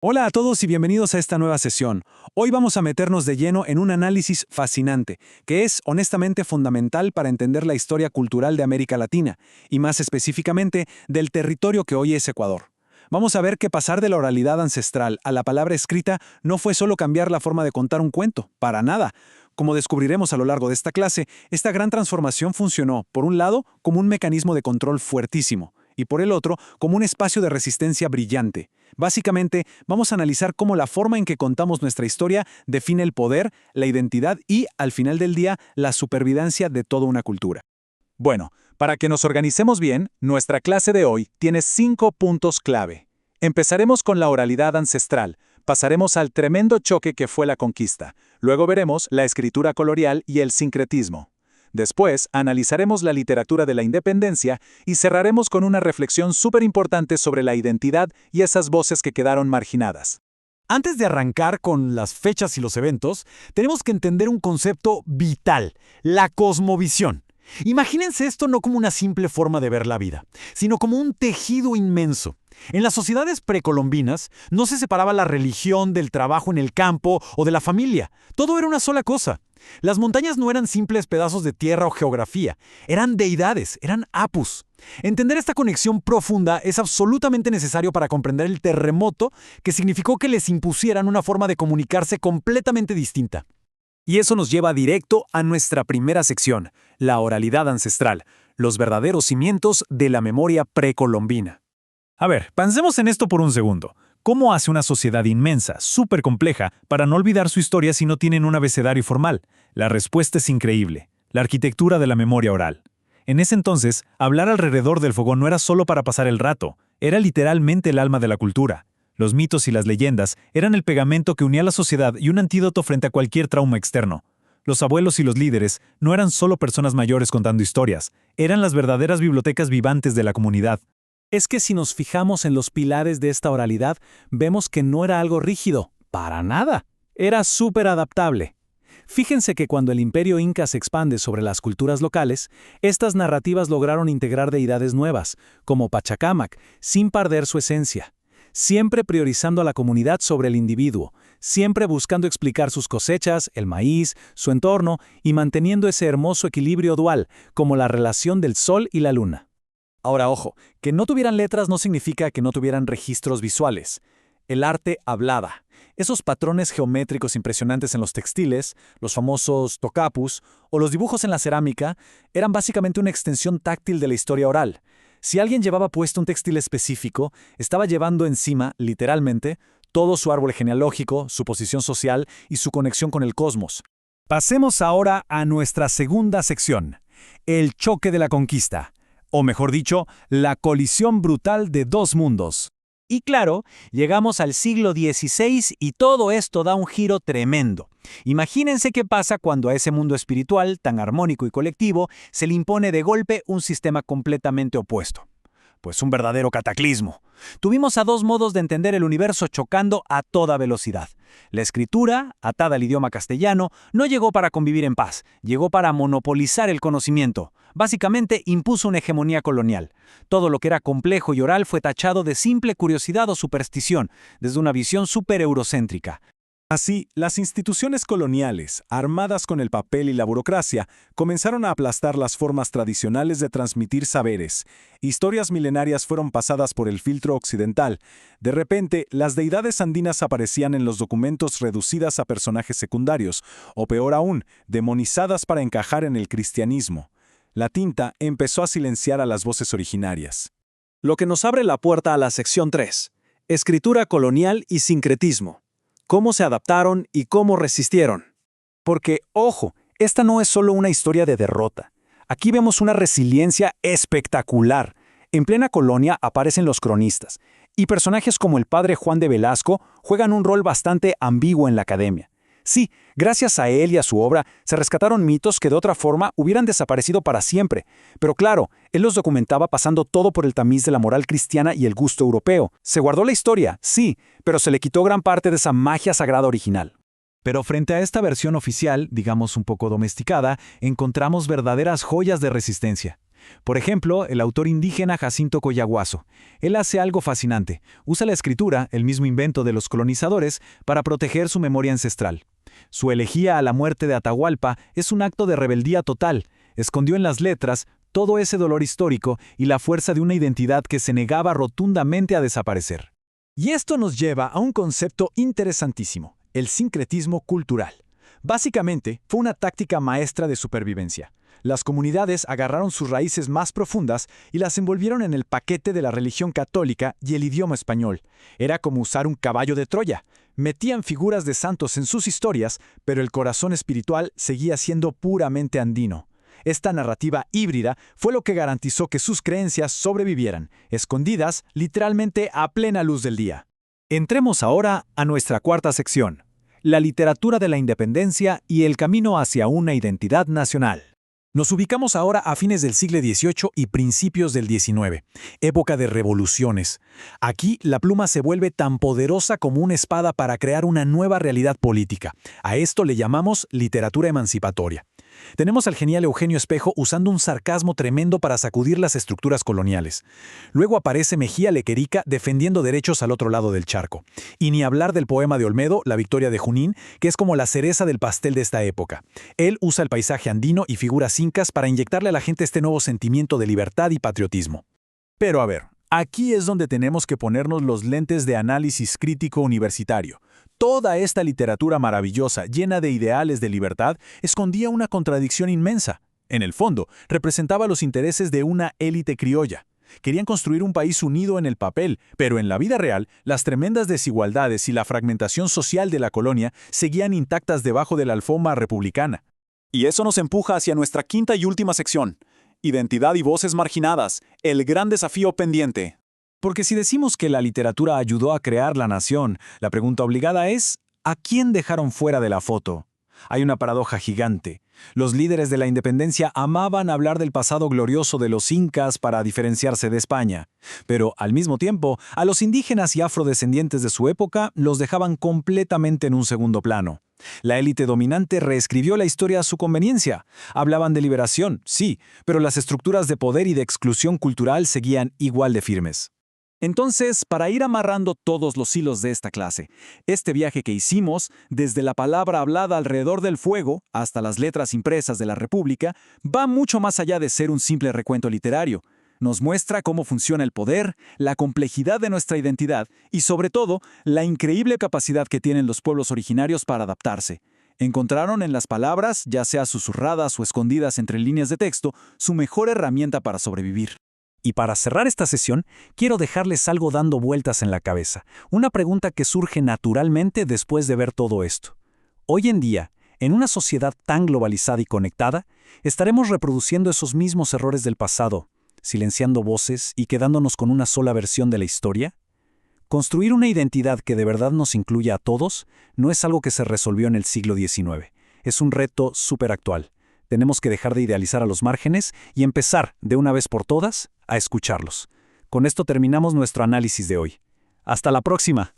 Hola a todos y bienvenidos a esta nueva sesión. Hoy vamos a meternos de lleno en un análisis fascinante, que es honestamente fundamental para entender la historia cultural de América Latina, y más específicamente del territorio que hoy es Ecuador. Vamos a ver que pasar de la oralidad ancestral a la palabra escrita no fue solo cambiar la forma de contar un cuento, para nada. Como descubriremos a lo largo de esta clase, esta gran transformación funcionó, por un lado, como un mecanismo de control fuertísimo, y por el otro, como un espacio de resistencia brillante. Básicamente, vamos a analizar cómo la forma en que contamos nuestra historia define el poder, la identidad y, al final del día, la supervivencia de toda una cultura. Bueno, para que nos organicemos bien, nuestra clase de hoy tiene 5 puntos clave. Empezaremos con la oralidad ancestral, pasaremos al tremendo choque que fue la conquista, luego veremos la escritura colonial y el sincretismo. Después, analizaremos la literatura de la independencia y cerraremos con una reflexión súper importante sobre la identidad y esas voces que quedaron marginadas. Antes de arrancar con las fechas y los eventos, tenemos que entender un concepto vital, la cosmovisión. Imagínense esto no como una simple forma de ver la vida, sino como un tejido inmenso. En las sociedades precolombinas no se separaba la religión del trabajo en el campo o de la familia. Todo era una sola cosa. Las montañas no eran simples pedazos de tierra o geografía, eran deidades, eran apus. Entender esta conexión profunda es absolutamente necesario para comprender el terremoto que significó que les impusieran una forma de comunicarse completamente distinta. Y eso nos lleva directo a nuestra primera sección, la oralidad ancestral, los verdaderos cimientos de la memoria precolombina. A ver, pensemos en esto por un segundo. ¿Cómo hace una sociedad inmensa, súper compleja, para no olvidar su historia si no tienen un abecedario formal? La respuesta es increíble: la arquitectura de la memoria oral. En ese entonces, hablar alrededor del fogón no era solo para pasar el rato, era literalmente el alma de la cultura. Los mitos y las leyendas eran el pegamento que unía a la sociedad y un antídoto frente a cualquier trauma externo. Los abuelos y los líderes no eran solo personas mayores contando historias, eran las verdaderas bibliotecas vivantes de la comunidad. Es que si nos fijamos en los pilares de esta oralidad, vemos que no era algo rígido, para nada. Era súper adaptable. Fíjense que cuando el imperio inca se expande sobre las culturas locales, estas narrativas lograron integrar deidades nuevas, como Pachacámac, sin perder su esencia. Siempre priorizando a la comunidad sobre el individuo, siempre buscando explicar sus cosechas, el maíz, su entorno y manteniendo ese hermoso equilibrio dual, como la relación del sol y la luna. Ahora, ojo, que no tuvieran letras no significa que no tuvieran registros visuales. El arte hablaba. Esos patrones geométricos impresionantes en los textiles, los famosos tocapus o los dibujos en la cerámica, eran básicamente una extensión táctil de la historia oral. Si alguien llevaba puesto un textil específico, estaba llevando encima, literalmente, todo su árbol genealógico, su posición social y su conexión con el cosmos. Pasemos ahora a nuestra segunda sección, el choque de la conquista. O mejor dicho, la colisión brutal de dos mundos. Y claro, llegamos al siglo XVI y todo esto da un giro tremendo. Imagínense qué pasa cuando a ese mundo espiritual, tan armónico y colectivo, se le impone de golpe un sistema completamente opuesto. Pues un verdadero cataclismo. Tuvimos a dos modos de entender el universo chocando a toda velocidad. La escritura, atada al idioma castellano, no llegó para convivir en paz, llegó para monopolizar el conocimiento. Básicamente impuso una hegemonía colonial. Todo lo que era complejo y oral fue tachado de simple curiosidad o superstición, desde una visión súper eurocéntrica. Así, las instituciones coloniales, armadas con el papel y la burocracia, comenzaron a aplastar las formas tradicionales de transmitir saberes. Historias milenarias fueron pasadas por el filtro occidental. De repente, las deidades andinas aparecían en los documentos reducidas a personajes secundarios, o peor aún, demonizadas para encajar en el cristianismo. La tinta empezó a silenciar a las voces originarias. Lo que nos abre la puerta a la sección 3, escritura colonial y sincretismo. Cómo se adaptaron y cómo resistieron. Porque, ojo, esta no es solo una historia de derrota. Aquí vemos una resiliencia espectacular. En plena colonia aparecen los cronistas, y personajes como el padre Juan de Velasco juegan un rol bastante ambiguo en la academia. Sí, gracias a él y a su obra se rescataron mitos que de otra forma hubieran desaparecido para siempre. Pero claro, él los documentaba pasando todo por el tamiz de la moral cristiana y el gusto europeo. Se guardó la historia, sí, pero se le quitó gran parte de esa magia sagrada original. Pero frente a esta versión oficial, digamos un poco domesticada, encontramos verdaderas joyas de resistencia. Por ejemplo, el autor indígena Jacinto Coyahuaso. Él hace algo fascinante. Usa la escritura, el mismo invento de los colonizadores, para proteger su memoria ancestral. Su elegía a la muerte de Atahualpa es un acto de rebeldía total. Escondió en las letras todo ese dolor histórico y la fuerza de una identidad que se negaba rotundamente a desaparecer. Y esto nos lleva a un concepto interesantísimo, el sincretismo cultural. Básicamente, fue una táctica maestra de supervivencia. Las comunidades agarraron sus raíces más profundas y las envolvieron en el paquete de la religión católica y el idioma español. Era como usar un caballo de Troya. Metían figuras de santos en sus historias, pero el corazón espiritual seguía siendo puramente andino. Esta narrativa híbrida fue lo que garantizó que sus creencias sobrevivieran, escondidas literalmente a plena luz del día. Entremos ahora a nuestra cuarta sección, la literatura de la independencia y el camino hacia una identidad nacional. Nos ubicamos ahora a fines del siglo XVIII y principios del XIX, época de revoluciones. Aquí la pluma se vuelve tan poderosa como una espada para crear una nueva realidad política. A esto le llamamos literatura emancipatoria. Tenemos al genial Eugenio Espejo usando un sarcasmo tremendo para sacudir las estructuras coloniales. Luego aparece Mejía Lequerica defendiendo derechos al otro lado del charco. Y ni hablar del poema de Olmedo, La Victoria de Junín, que es como la cereza del pastel de esta época. Él usa el paisaje andino y figuras incas para inyectarle a la gente este nuevo sentimiento de libertad y patriotismo. Pero a ver, aquí es donde tenemos que ponernos los lentes de análisis crítico universitario. Toda esta literatura maravillosa, llena de ideales de libertad, escondía una contradicción inmensa. En el fondo, representaba los intereses de una élite criolla. Querían construir un país unido en el papel, pero en la vida real, las tremendas desigualdades y la fragmentación social de la colonia seguían intactas debajo de la alfombra republicana. Y eso nos empuja hacia nuestra quinta y última sección. Identidad y voces marginadas, el gran desafío pendiente. Porque si decimos que la literatura ayudó a crear la nación, la pregunta obligada es, ¿a quién dejaron fuera de la foto? Hay una paradoja gigante. Los líderes de la independencia amaban hablar del pasado glorioso de los incas para diferenciarse de España. Pero, al mismo tiempo, a los indígenas y afrodescendientes de su época los dejaban completamente en un segundo plano. La élite dominante reescribió la historia a su conveniencia. Hablaban de liberación, sí, pero las estructuras de poder y de exclusión cultural seguían igual de firmes. Entonces, para ir amarrando todos los hilos de esta clase, este viaje que hicimos, desde la palabra hablada alrededor del fuego hasta las letras impresas de la República, va mucho más allá de ser un simple recuento literario. Nos muestra cómo funciona el poder, la complejidad de nuestra identidad y, sobre todo, la increíble capacidad que tienen los pueblos originarios para adaptarse. Encontraron en las palabras, ya sea susurradas o escondidas entre líneas de texto, su mejor herramienta para sobrevivir. Y para cerrar esta sesión, quiero dejarles algo dando vueltas en la cabeza, una pregunta que surge naturalmente después de ver todo esto. Hoy en día, en una sociedad tan globalizada y conectada, ¿estaremos reproduciendo esos mismos errores del pasado, silenciando voces y quedándonos con una sola versión de la historia? Construir una identidad que de verdad nos incluya a todos no es algo que se resolvió en el siglo XIX. Es un reto súper actual. Tenemos que dejar de idealizar a los márgenes y empezar, de una vez por todas, a escucharlos. Con esto terminamos nuestro análisis de hoy. ¡Hasta la próxima!